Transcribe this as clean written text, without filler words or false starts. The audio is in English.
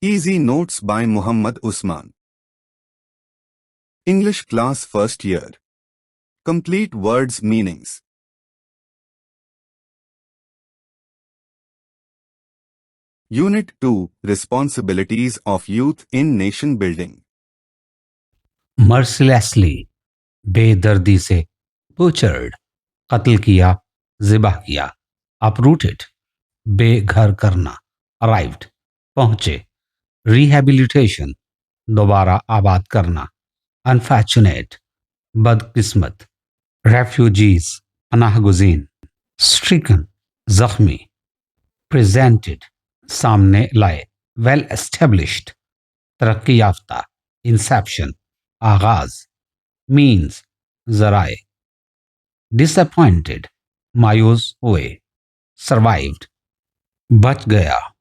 Easy Notes by Muhammad Usman. English Class First Year. Complete Words Meanings. Unit 2 Responsibilities of Youth in Nation Building. मर्सिलेसली, बेदर्दी से, butchered, कत्ल किया, ज़िबह किया, uprooted, बेघर करना, arrived, पहुंचे, rehabilitation, दोबारा आबाद करना, unfortunate, बदकिस्मत, refugees, पनाहगुज़ीन, stricken, जख्मी, presented, सामने लाए, well established, तरक्की याफ्ता, इंसेप्शन, आगाज, मीन्स, जराए, डिसअपॉइंटेड, मायूस हुए, सर्वाइव्ड, बच गया,